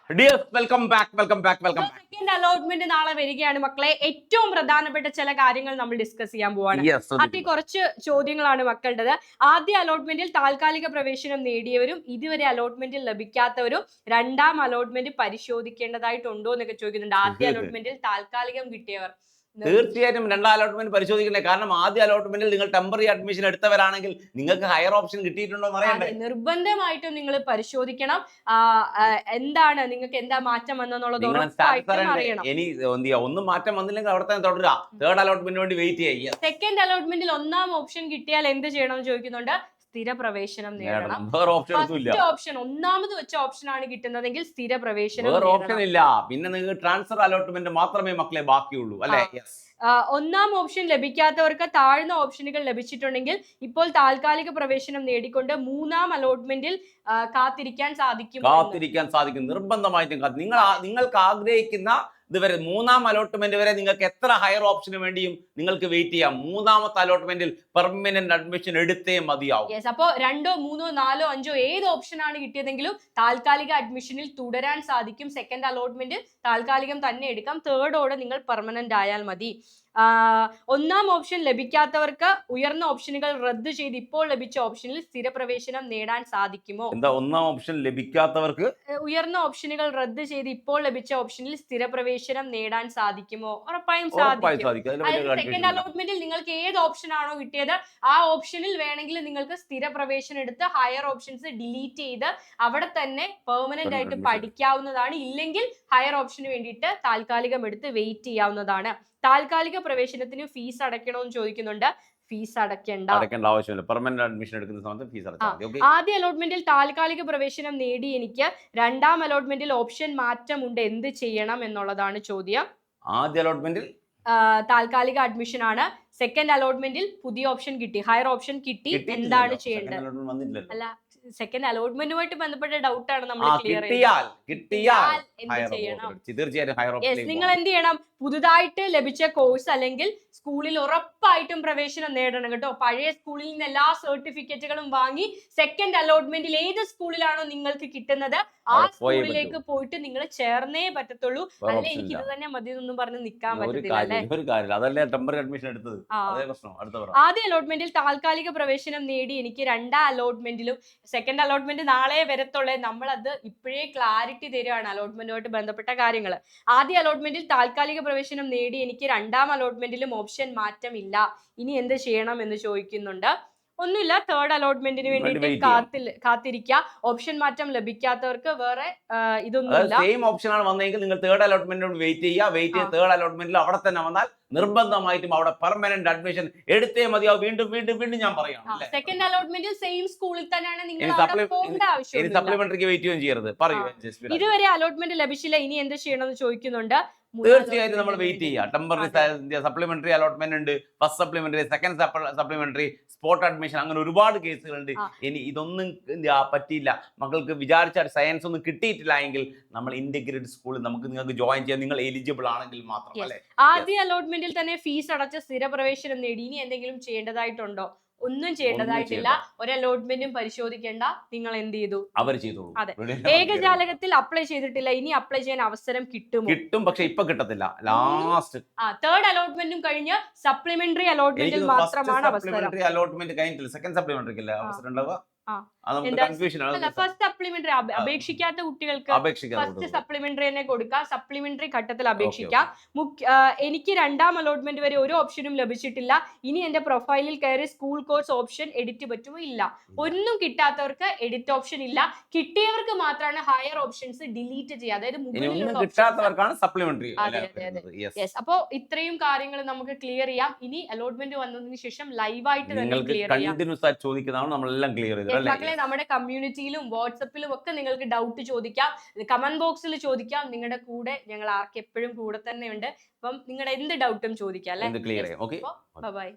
Welcome back. Second allotment നാളെ വരികയാണ് മക്കളെ. ഏറ്റവും പ്രധാനപ്പെട്ട ചില കാര്യങ്ങൾ നമ്മൾ ഡിസ്കസ് ചെയ്യാൻ പോവാണ്. അതിൽ കുറച്ച് ചോദ്യങ്ങളാണ് മക്കളുടേത്. ആദ്യ അലോട്ട്മെന്റിൽ താൽക്കാലിക പ്രവേശനം നേടിയവരും ഇതുവരെ അലോട്ട്മെന്റിൽ ലഭിക്കാത്തവരും രണ്ടാം അലോട്ട്മെന്റ് പരിശോധിക്കേണ്ടതായിട്ടുണ്ടോ എന്നൊക്കെ ചോദിക്കുന്നുണ്ട്. ആദ്യ അലോട്ട്മെന്റിൽ താൽക്കാലികം കിട്ടിയവർ തീർച്ചയായിട്ടും രണ്ടാം അലോട്ട്മെന്റ് പരിശോധിക്കണ്ടേ? കാരണം ആദ്യ അലോട്ട്മെന്റിൽ നിങ്ങൾ ടെമ്പററി അഡ്മിഷൻ എടുത്തവരാണെങ്കിൽ നിങ്ങൾക്ക് ഹയർ ഓപ്ഷൻ കിട്ടിയിട്ടുണ്ടോ എന്ന് അറിയണ്ടേ? നിർബന്ധമായിട്ടും നിങ്ങൾ പരിശോധിക്കണം. എന്താണ് നിങ്ങൾക്ക് എന്താ മാറ്റം വന്നെന്നുള്ളത് അറിയണം. ഇനി ഒന്നും മാറ്റം വന്നില്ലെങ്കിൽ അവിടെ തന്നെ തുടരുക. തേർഡ് അലോട്ട്മെന്റിന് വേണ്ടി വെയിറ്റ് ചെയ്യുക. സെക്കൻഡ് അലോട്ട്മെന്റിൽ ഒന്നാം ഓപ്ഷൻ കിട്ടിയാൽ എന്ത് ചെയ്യണം ചോദിക്കുന്നുണ്ട്. സ്ഥിര പ്രവേശനം നേടണം. ഓപ്ഷൻ ഒന്നാമത് വെച്ച ഓപ്ഷൻ ആണ് കിട്ടുന്നതെങ്കിൽ സ്ഥിര പ്രവേശനം ഓപ്ഷൻ ഇല്ല. പിന്നെ നിങ്ങൾക്ക് ട്രാൻസ്ഫർ അലോട്ട്മെന്റ് മാത്രമേ മക്കളെ ബാക്കിയുള്ളൂ അല്ലെ? ഒന്നാം ഓപ്ഷൻ ലഭിക്കാത്തവർക്ക് താഴ്ന്ന ഓപ്ഷനുകൾ ലഭിച്ചിട്ടുണ്ടെങ്കിൽ ഇപ്പോൾ താൽക്കാലിക പ്രവേശനം നേടിക്കൊണ്ട് മൂന്നാം അലോട്ട്മെന്റിൽ കാത്തിരിക്കാൻ സാധിക്കും. നിർബന്ധമായിട്ടും നിങ്ങൾക്ക് ആഗ്രഹിക്കുന്ന ഇതുവരെ മൂന്നാം അലോട്ട്മെന്റ് വരെ നിങ്ങൾക്ക് എത്ര ഹയർ ഓപ്ഷന് വേണ്ടിയും നിങ്ങൾക്ക് വെയിറ്റ് ചെയ്യാം. മൂന്നാമത്തെ അലോട്ട്മെന്റിൽ പെർമനന്റ് അഡ്മിഷൻ എടുത്തേ മതിയാവും. അപ്പോ 2, 3, 4, 5 ഏത് ഓപ്ഷൻ ആണ് കിട്ടിയതെങ്കിലും താൽക്കാലിക അഡ്മിഷനിൽ തുടരാൻ സാധിക്കും. സെക്കൻഡ് അലോട്ട്മെന്റ് താൽക്കാലികം തന്നെ എടുക്കാം. തേർഡോടെ നിങ്ങൾ പെർമനന്റ് ആയാൽ മതി. ഒന്നാം ഓപ്ഷൻ ലഭിക്കാത്തവർക്ക് ഉയർന്ന ഓപ്ഷനുകൾ റദ്ദ് ചെയ്ത് ഇപ്പോൾ ലഭിച്ച ഓപ്ഷനിൽ സ്ഥിരപ്രവേശനം നേടാൻ സാധിക്കുമോ? എന്താ ഒന്നാം ഓപ്ഷൻ ലഭിക്കാത്തവർക്ക് ഉയർന്ന ഓപ്ഷനുകൾ റദ്ദ് ചെയ്ത് ഇപ്പോൾ ലഭിച്ച ഓപ്ഷനിൽ സ്ഥിരപ്രവേശനം നേടാൻ സാധിക്കുമോ? ഉറപ്പായും സാധിക്കും. സെക്കൻഡ് അലോട്ട്മെന്റിൽ നിങ്ങൾക്ക് ഏത് ഓപ്ഷൻ ആണോ കിട്ടിയത് ആ ഓപ്ഷനിൽ വേണമെങ്കിൽ നിങ്ങൾക്ക് സ്ഥിരപ്രവേശനം എടുത്ത് ഹയർ ഓപ്ഷൻസ് ഡിലീറ്റ് ചെയ്ത് അവിടെ തന്നെ പെർമനന്റ് ആയിട്ട് പഠിക്കാവുന്നതാണ്. ഇല്ലെങ്കിൽ ഹയർ ഓപ്ഷന് വേണ്ടിയിട്ട് താൽക്കാലികം എടുത്ത് വെയിറ്റ് ചെയ്യാവുന്നതാണ്. താൽക്കാലിക പ്രവേശനത്തിന് ഫീസ് അടയ്ക്കണമെന്ന് ചോദിക്കുന്നുണ്ട്. ഫീസ് അടയ്ക്കേണ്ട ആവശ്യമില്ല. പെർമനന്റ് അഡ്മിഷൻ എടുക്കുന്ന സമയത്ത് ഫീസ് അടച്ചാൽ. ആദ്യ അലോട്ട്മെന്റിൽ താൽക്കാലിക പ്രവേശനം നേടി എനിക്ക് രണ്ടാം അലോട്ട്മെന്റിൽ ഓപ്ഷൻ മാറ്റമുണ്ട്, എന്ത് ചെയ്യണം എന്നുള്ളതാണ് ചോദ്യം. ആദ്യ അലോട്ട്മെന്റിൽ താൽക്കാലിക അഡ്മിഷൻ ആണ്. സെക്കൻഡ് അലോട്ട്മെന്റിൽ പുതിയ ഓപ്ഷൻ കിട്ടി, ഹയർ ഓപ്ഷൻ കിട്ടി, എന്താണ് ചെയ്യേണ്ടത്? അല്ല, സെക്കൻഡ് അലോട്ട്മെന്റുമായിട്ട് ബന്ധപ്പെട്ട ഡൗട്ട് ആണ് നമ്മൾ ക്ലിയർ നിങ്ങൾ എന്ത് ചെയ്യണം? പുതുതായിട്ട് ലഭിച്ച കോഴ്സ് അല്ലെങ്കിൽ സ്കൂളിൽ ഉറപ്പായിട്ടും പ്രവേശനം നേടണം കേട്ടോ. പഴയ സ്കൂളിൽ നിന്ന് എല്ലാ സർട്ടിഫിക്കറ്റുകളും വാങ്ങി സെക്കൻഡ് അലോട്ട്മെന്റിൽ ഏത് സ്കൂളിലാണോ നിങ്ങൾക്ക് കിട്ടുന്നത് ആ സ്കൂളിലേക്ക് പോയിട്ട് നിങ്ങൾ ചേർന്നേ പറ്റത്തുള്ളൂ. അല്ലെ എനിക്ക് ഇത് തന്നെ മതി എന്നൊന്നും പറഞ്ഞ് നിൽക്കാൻ പറ്റത്തില്ല. ആദ്യ അലോട്ട്മെന്റിൽ താൽക്കാലിക പ്രവേശനം നേടി എനിക്ക് രണ്ടാം അലോട്ട്മെന്റിലും സെക്കൻഡ് അലോട്ട്മെന്റ് നാളെ വരത്തുള്ളേ. നമ്മൾ അത് ഇപ്പോഴേ ക്ലാരിറ്റി തരുവാണ് അലോട്ട്മെന്റുമായിട്ട് ബന്ധപ്പെട്ട കാര്യങ്ങൾ. ആദ്യ അലോട്ട്മെന്റിൽ താൽക്കാലിക പ്രവേശനം നേടി എനിക്ക് രണ്ടാം അലോട്ട്മെന്റിലും ഓപ്ഷൻ മാറ്റമില്ല, ഇനി എന്ത് ചെയ്യണം എന്ന് ചോദിക്കുന്നുണ്ട്. ഒന്നുമില്ല, തേർഡ് അലോട്ട്മെന്റിന് വേണ്ടിയിട്ട് കാത്തിരിക്കുക. ഓപ്ഷൻ മാറ്റം ലഭിക്കാത്തവർക്ക് വേറെ ഇതൊന്നുമില്ല. സെയിം ഓപ്ഷൻ ആണ് വന്നെങ്കിൽ നിങ്ങൾ തേർഡ് അലോട്ട്മെന്റിനോട് വെയിറ്റ് ചെയ്യുക. തേർഡ് അലോട്ട്മെന്റിൽ അവിടെ തന്നെ വന്നാൽ നിർബന്ധമായിട്ടും അവിടെ പെർമനന്റ് അഡ്മിഷൻ എടുത്തേ മതിയാവും. വീണ്ടും ഞാൻ പറയാം. സെക്കൻഡ് അലോട്ട്മെന്റിൽ സെയിം സ്കൂളിൽ തന്നെയാണ് നിങ്ങൾ സപ്ലിമെന്ററിക്ക് വെയിറ്റ് ചെയ്യുകയും ചെയ്യരുത്. പറയൂ. ഇതുവരെ അലോട്ട്മെന്റ് ലഭിച്ചില്ല, ഇനി എന്ത് ചെയ്യണമെന്ന് ചോദിക്കുന്നുണ്ട്. തീർച്ചയായിട്ടും നമ്മൾ വെയിറ്റ് ചെയ്യുക. ടെമ്പററി സപ്ലിമെന്ററി അലോട്ട്മെന്റ് ഉണ്ട്, first supplementary, second supplementary, spot admission, അങ്ങനെ ഒരുപാട് കേസുകളുണ്ട്. ഇനി ഇതൊന്നും പറ്റിയില്ല, മക്കൾക്ക് വിചാരിച്ച സയൻസ് ഒന്നും കിട്ടിയിട്ടില്ല എങ്കിൽ നമ്മൾ ഇന്റഗ്രേറ്റഡ് സ്കൂളിൽ നിങ്ങൾക്ക് ജോയിൻ ചെയ്യാൻ നിങ്ങൾ എലിജിബിൾ ആണെങ്കിൽ മാത്രം. അല്ലേ? ആദ്യ അലോട്ട്മെന്റിൽ തന്നെ ഫീസ് അടച്ച് സ്ഥിരപ്രവേശനം നേടി ഇനി എന്തെങ്കിലും ചെയ്യേണ്ടതായിട്ടുണ്ടോ? ഒന്നും ചെയ്യേണ്ടതായിട്ടില്ല. ഒരു അലോട്ട്മെന്റും പരിശോധിക്കേണ്ട. നിങ്ങൾ എന്ത് ചെയ്തു? അവർ ചെയ്തു. അതെ, ഏകജാലകത്തിൽ അപ്ലൈ ചെയ്തിട്ടില്ല, ഇനി അപ്ലൈ ചെയ്യാൻ അവസരം കിട്ടും, പക്ഷെ ഇപ്പൊ കിട്ടത്തില്ല. ലാസ്റ്റ് തേർഡ് അലോട്ട്മെന്റും കഴിഞ്ഞ് സപ്ലിമെന്ററി അലോട്ട്മെന്റിൽ മാത്രമാണ് അവസരം. അലോട്ട്മെന്റ് കഴിഞ്ഞിട്ടില്ല, സെക്കൻഡ് സപ്ലിമെന്ററിക്ക് അവസരം ഉണ്ടാവുക. ഫസ്റ്റ് സപ്ലിമെന്ററി അപേക്ഷിക്കാത്ത കുട്ടികൾക്ക് ഫസ്റ്റ് സപ്ലിമെന്ററി തന്നെ കൊടുക്കാം. സപ്ലിമെന്ററി ഘട്ടത്തിൽ അപേക്ഷിക്കാം. എനിക്ക് രണ്ടാം അലോട്ട്മെന്റ് വരെ ഒരു ഓപ്ഷനും ലഭിച്ചിട്ടില്ല, ഇനി എന്റെ പ്രൊഫൈലിൽ കയറി സ്കൂൾ കോഴ്സ് ഓപ്ഷൻ എഡിറ്റ് പറ്റുമോ? ഇല്ല. ഒന്നും കിട്ടാത്തവർക്ക് എഡിറ്റ് ഓപ്ഷൻ ഇല്ല. കിട്ടിയവർക്ക് മാത്രമാണ് ഹയർ ഓപ്ഷൻസ് ഡിലീറ്റ് ചെയ്യുക. അതായത് അപ്പോ ഇത്രയും കാര്യങ്ങൾ നമുക്ക് ക്ലിയർ ചെയ്യാം. ഇനി അലോട്ട്മെന്റ് വന്നതിന് ശേഷം ലൈവായിട്ട് തന്നെ ക്ലിയർ ചെയ്യാം. മക്കളെ, നമ്മുടെ കമ്മ്യൂണിറ്റിയിലും വാട്സപ്പിലും ഒക്കെ നിങ്ങൾക്ക് ഡൗട്ട് ചോദിക്കാം, കമന്റ് ബോക്സിൽ ചോദിക്കാം. നിങ്ങളുടെ കൂടെ ഞങ്ങൾ എപ്പോഴും കൂടെ തന്നെ ഉണ്ട്. അപ്പം നിങ്ങളുടെ എന്ത് ഡൗട്ടും ചോദിക്കാം അല്ലെ? ബൈ.